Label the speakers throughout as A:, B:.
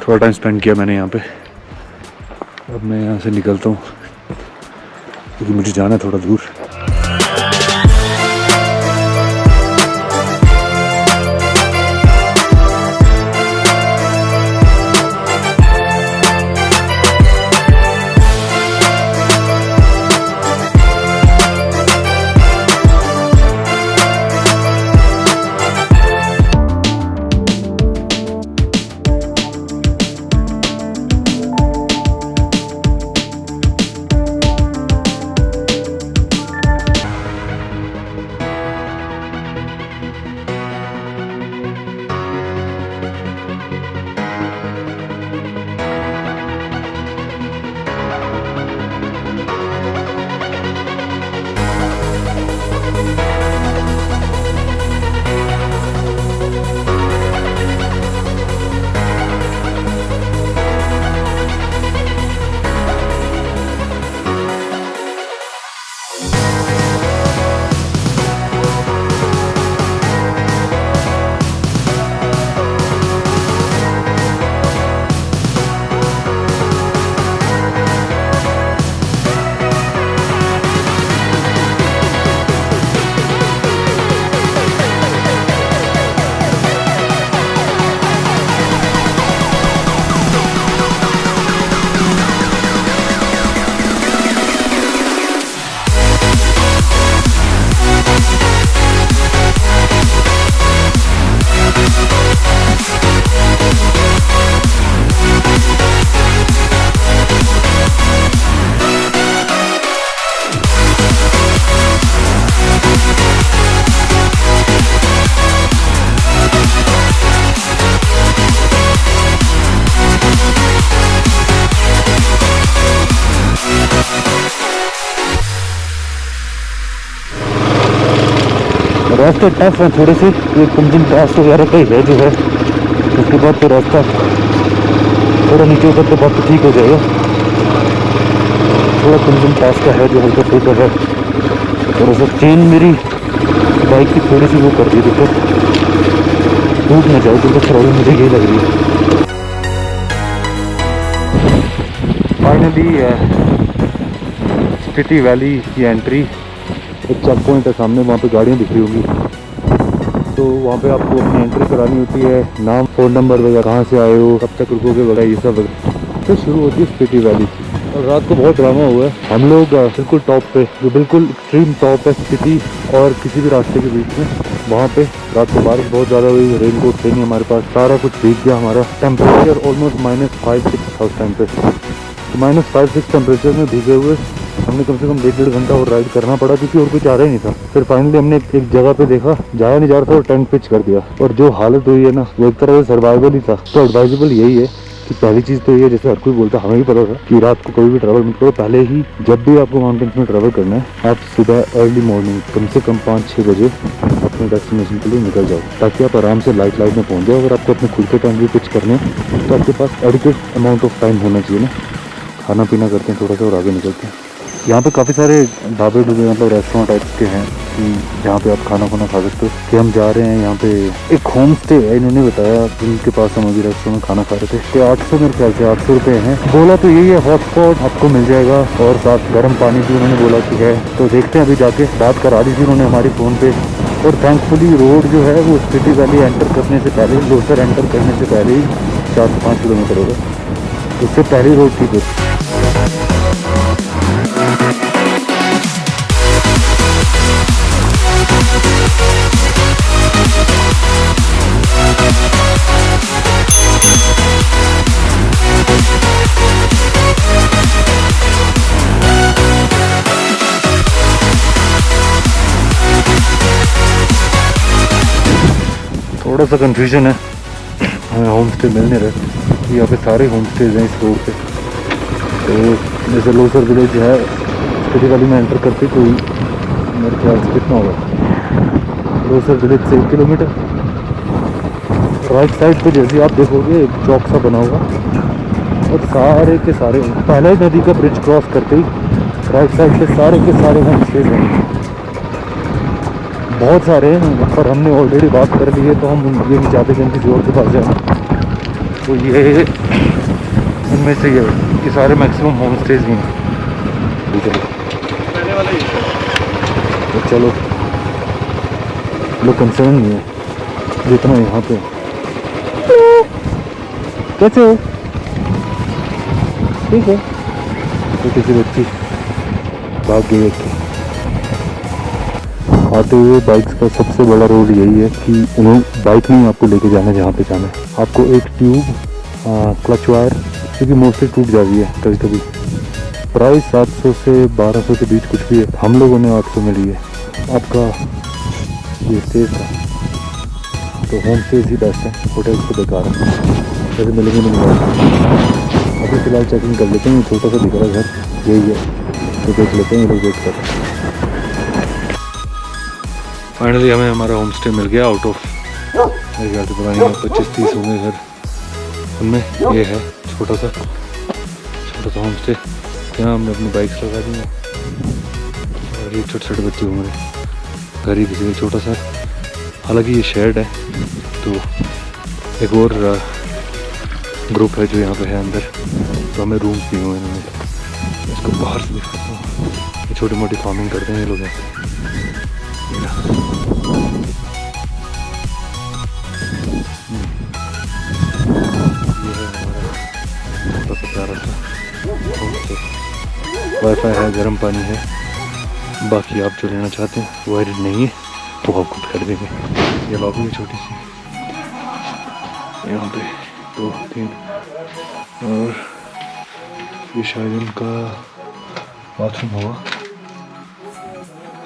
A: थोड़ा time spend किया मैंने यहाँ पे। अब मैं यहाँ से निकलता हूँ क्योंकि मुझे जाना है थोड़ा दूर। रास्ते टफ हैं थोड़े से, ये कुंजन पास वगैरह का ही है जो है। उसके बाद तो रास्ता थोड़ा नीचे उतर के बाद तो ठीक हो जाएगा। थोड़ा कुंजन पास का है जो हल्का फुल्का है। थोड़ा सा चेन मेरी बाइक की थोड़ी सी वो कर दी, देखो टूट ना जाए, क्योंकि प्रॉब्लम मुझे यही लग रही है। फाइनली स्पीति वैली की एंट्री। एक चेक पॉइंट है सामने, वहाँ पे गाड़ियाँ दिख रही होंगी, तो वहाँ पे आपको अपनी एंट्री करानी होती है। नाम, फ़ोन नंबर वगैरह, कहाँ से आए हो, कब तक रुकोगे वगैरह, ये सब तो शुरू होती है स्पीति वैली की। और रात को बहुत ड्रामा हुआ है। हम लोग बिल्कुल टॉप पे, जो बिल्कुल एक्सट्रीम टॉप है स्पीति और किसी भी रास्ते के बीच में, वहाँ पे रात को बारिश बहुत ज़्यादा हुई। रेन कोट थे नहीं हमारे पास, सारा कुछ भीग गया हमारा। टेम्परेचर ऑलमोस्ट -5-6 था उस टाइम पे। तो -5-6 टेम्परेचर में भीगे हुए हमने कम से कम 1.5 घंटा और राइड करना पड़ा, क्योंकि और कोई चारा ही नहीं था। फिर फाइनली हमने एक जगह पे देखा, जाया नहीं जा रहा था, और टेंट पिच कर दिया। और जो हालत हुई है ना, वो एक तरह से सर्वाइवल ही था। तो एडवाइजेबल यही है कि पहली चीज़ तो ये, जैसे हर कोई बोलता है, हमें भी पता था कि रात को कभी भी ट्रैवल मत करो। पहले ही जब भी आपको माउंटेन्स में ट्रैवल करना है, आप सुबह अर्ली मॉर्निंग कम से कम 5-6 बजे अपने डेस्टिनेशन के लिए निकल जाओ, ताकि आप आराम से लाइट में पहुँच जाओ। अगर आपको अपने खुद के टाइम भी पिच करने हैं तो आपके पास एडिक्वेट अमाउंट ऑफ टाइम होना चाहिए ना। खाना पीना करते हैं थोड़ा सा और आगे निकलते हैं। यहाँ पे काफ़ी सारे ढाबे डूबे, मतलब रेस्टोरेंट टाइप्स के हैं कि जहाँ पे आप खाना खुना खा सकते हो। कि हम जा रहे हैं यहाँ पे एक होम स्टे है, इन्होंने बताया, जिनके पास हम अभी रेस्टोरेंट में खाना खा रहे थे, कि 800 मेरे ख्याल से 800 रुपये हैं। बोला तो यही है, हॉटस्पॉट आपको मिल जाएगा और साथ गर्म पानी भी उन्होंने बोला कि है। तो देखते हैं, अभी जाके बात करा दी थी उन्होंने हमारी फ़ोन पे। और थैंकफुली रोड जो है वो स्पीति वैली एंटर करने से पहले, लोसर एंटर करने से पहले ही 4 से 5 किलोमीटर होगा, उससे पहली रोड ठीक होती। थोड़ा सा कंफ्यूजन है, हमें होम स्टे मिल नहीं रहे। यहाँ पे सारे होम स्टेज हैं इस रोड पे। तो जैसे लोसर विलेज है, स्पीति वैली में एंटर करते कोई मेरे ख्याल से कितना होगा, लोसर विलेज से 1 किलोमीटर। राइट साइड पे जैसे आप देखोगे एक चौक सा बना हुआ, और सारे के सारे पहले ही नदी का ब्रिज क्रॉस करते ही राइट साइड पे सारे के सारे होम स्टेज हैं। बहुत सारे हैं, पर हमने ऑलरेडी बात कर ली है, तो हम ये नहीं चाहते कि हम किसी और के पास जाएँ। तो ये इनमें से ये सारे मैक्सिमम होम स्टेज भी हैं। तो चलो लोग कंसर्न नहीं है जितना यहाँ पे। कैसे हो? ठीक है। तो किसी बच्ची भाग गई है। आते हुए बाइक्स का सबसे बड़ा रोल यही है कि उन्हें बाइक नहीं आपको लेके जाना जहाँ पे जाना है। आपको एक ट्यूब, क्लच वायर, क्योंकि मोस्टली टूट जाती है कभी कभी। प्राइस 700 से 1200 के बीच कुछ भी है। हम लोगों ने 800 में ली है। आपका ये स्टेज था तो होम स्टेज ही बेस्ट है, होटल्स तो बेकार है, जैसे मिलेंगे नहीं। अभी फ़िलहाल चेकिंग कर लेते हैं। छोटा सा दिख रहा है घर, यही है तो देख लेते हैं। ये लोग वेट कर रहे हैं। फाइनली हमें हमारा होम स्टे मिल गया। आउट ऑफ मेरे ख्याल से पता नहीं 25-30 होंगे घर, उनमें ये है छोटा सा होम स्टे। यहाँ हमने अपनी बाइक्स लगा दी हैं और ये छोटे छोटे बच्चे घूम रहे हैं। घर ही किसी छोटा सा, हालांकि ये शेड है। तो एक और ग्रुप है जो यहाँ पे है अंदर, तो हमें रूम दिए हुए हैं इन्होंने। इसको बाहर से दिखाता हूँ। ये छोटी मोटी फार्मिंग करते हैं ये लोग यहाँ पे। ये है हमारा छोटा सा प्यारा सा वाईफाई है, गर्म पानी है। बाकी आप जो लेना चाहते हैं वायर्ड नहीं है, वो आपको कर देंगे। ये लॉबी है छोटी सी, यहाँ पे 2-3, और ये शायद इनका बाथरूम होगा।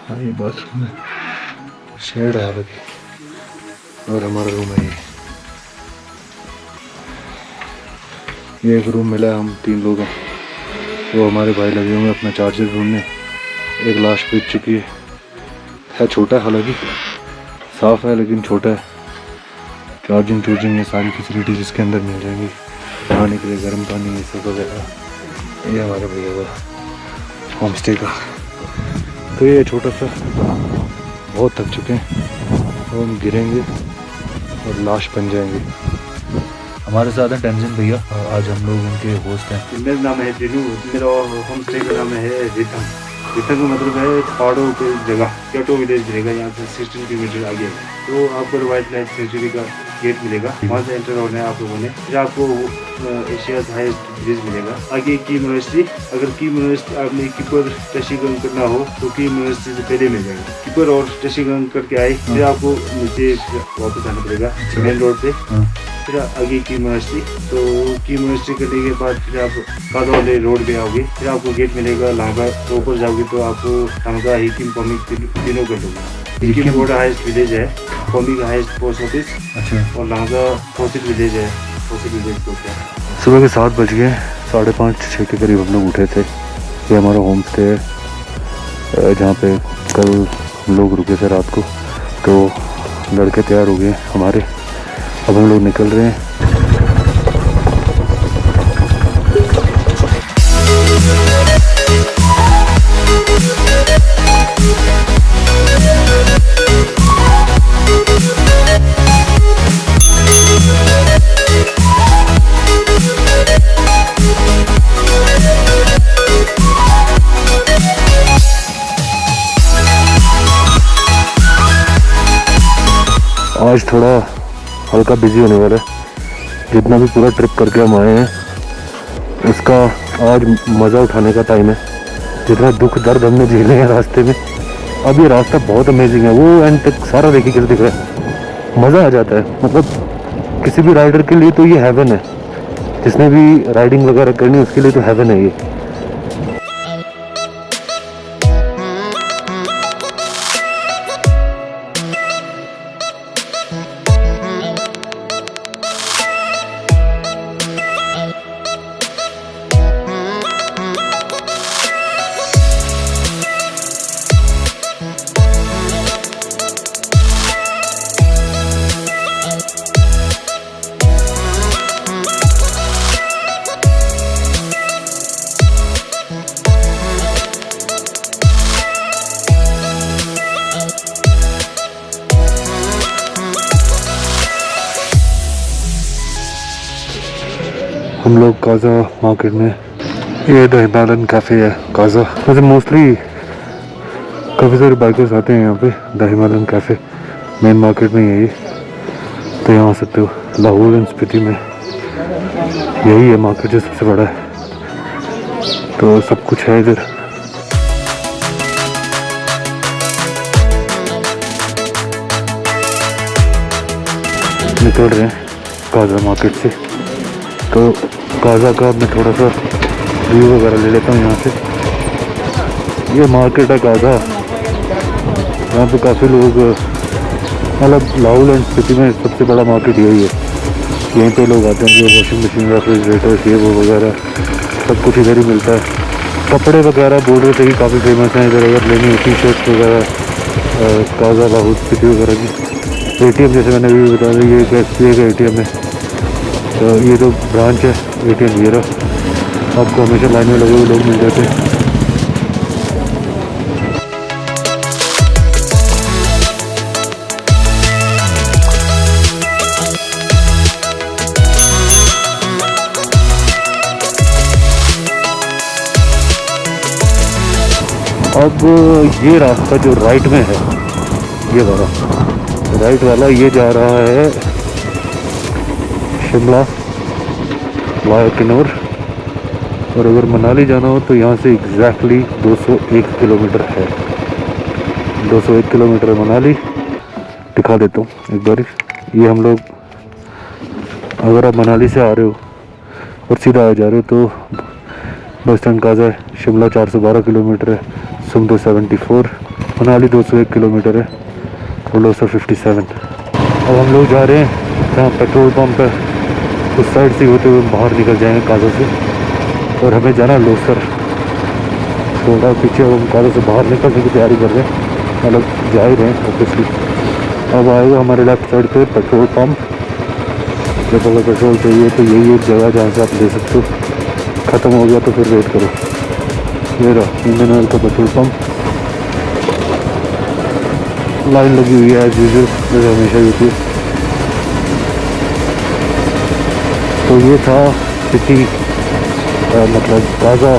A: हाँ ये बाथरूम है, शेड है हालांकि, और हमारा रूम है ये एक रूम मिला है। हम 3 लोग हैं। वो हमारे भाई लगे हुए अपना चार्जर ढूंढने। एक लाश बिक चुकी है छोटा है, हालांकि साफ़ है लेकिन छोटा है। चार्जिंग ये सारी फैसिलिटीज इसके अंदर मिल जाएंगी, खाने के लिए गर्म पानी ये सब वगैरह। ये हमारे भैया का होम स्टे का। तो ये छोटा सा, बहुत थक चुके हैं और हम गिरेंगे और लाश बन जाएंगे। हमारे साथ है टेंशन भैया, आज हम लोग इनके होस्ट हैं।
B: मेरा नाम है दिनू, मेरा होम स्टे का नाम है रितम। रितम का मतलब है पहाड़ों की जगह, कैटो विलेज मिलेगा यहाँ से 16 किलोमीटर आगे। तो आपको वाइल्ड लाइफ सेंचुरी का गेट मिलेगा, वहाँ से एंटर होना है आप लोगों ने। फिर आपको एशिया हाईएस्ट ब्रिज मिलेगा। आगे की यूनिवर्सिटी, अगर की यूनिवर्सिटी आपने कीपर टशीगंग करना हो तो की यूनिवर्सिटी से पहले मिल जाएगा। कीपर और टशीगंग करके आए फिर आपको नीचे वापस आना पड़ेगा मेन रोड पे। फिर आगे की यूनिवर्सिटी, तो की यूनिवर्सिटी करने के बाद फिर आप कादा वाले रोड पे आओगे। फिर आपको गेट मिलेगा लांगा, तो ऊपर जाओगे तो आपको लांगा हिकिम पॉमिक तीनों गेट होगा। हिकिम बोर्ड हाईएस्ट विलेज है, पॉमिक हाईएस्ट पोस्ट ऑफिस, और लांगा फोसिट विलेज है। फोसिट विलेज को क्या
A: सुबह के 7 बज गए, 5:30-6 के करीब हम लोग उठे थे। ये हमारा होम स्टे है जहाँ पे कल हम लोग रुके थे रात को। तो लड़के तैयार हो गए हमारे, अब हम लोग निकल रहे हैं। आज थोड़ा हल्का बिजी होने वाला है। जितना भी पूरा ट्रिप करके हम आए हैं उसका आज मज़ा उठाने का टाइम है। जितना दुख दर्द हमने झेले हैं रास्ते में, अब ये रास्ता बहुत अमेजिंग है। वो एंड तक सारा देखिए कैसे दिख रहा है, मज़ा आ जाता है। मतलब किसी भी राइडर के लिए तो ये हेवन है, जिसने भी राइडिंग वगैरह करनी उसके लिए तो हेवन है ये। हम लोग गाजा मार्केट में, ये द हिमालयन कैफ़े है गाजा। वैसे मोस्टली काफ़ी सारे बाइकर्स आते हैं यहाँ पे। The Himalayan cafe main market में यही, तो यहाँ आ सकते हो। लाहौर एंड स्पीति में यही है मार्केट जो सबसे बड़ा है, तो सब कुछ है इधर। निकल रहे हैं गाजा मार्केट से, तो गाजा का मैं थोड़ा सा व्यू वगैरह ले लेता हूँ यहाँ से। ये मार्केट है गाजा, यहाँ पे काफ़ी लोग, मतलब लाहौर एंड स्पीति में सबसे बड़ा मार्केट यही है। यहीं पे लोग आते हैं, जो वॉशिंग मशीन, रेफ्रिजरेटर, ये वो वगैरह सब कुछ इधर ही मिलता है। कपड़े वगैरह बोल रहे थे कि काफ़ी फेमस हैं इधर, अगर लेनी हो टी शर्ट वगैरह गाजा लाहौर स्पीति वगैरह की। ATM जैसे मैंने अभी बता दिया, ये एक SBI का ATM है, तो ये तो ब्रांच है ATM ये रहा। आपको हमेशा लाइन में लगे हुए लोग मिल जाते हैं। अब ये रास्ता जो राइट में है, ये वाला राइट वाला, ये जा रहा है शिमला वाया किन्नौर। और अगर मनाली जाना हो तो यहाँ से एग्जैक्टली 201 किलोमीटर है। 201 किलोमीटर है मनाली। दिखा देता हूँ एक बार। ये हम लोग, अगर आप मनाली से आ रहे हो और सीधा आ जा रहे हो तो बस स्टैंड गाजा है। शिमला 412 किलोमीटर है, सुमदो 74, मनाली 201 किलोमीटर है और लोसर 57। अब हम लोग जा रहे हैं जहाँ पेट्रोल पंप है, उस साइड से होते हुए बाहर निकल जाएंगे गाजा से, और हमें जाना लोसर। थोड़ा पीछे हम गाजा से बाहर निकलने की तैयारी कर रहे हैं, मतलब जा ही रहे हैं ऑब्वियसली। अब आएगा हमारे लेफ्ट साइड पे पेट्रोल पंप। जब अगर पेट्रोल चाहिए तो यही एक जगह जहाँ से आप ले सकते हो। ख़त्म हो गया तो फिर वेट करो। ये रहा इंडियन ऑयल का पेट्रोल पंप। लाइन लगी हुई है एज यूजुअल, जैसे हमेशा होती है। तो ये था सिटी, मतलब गाजा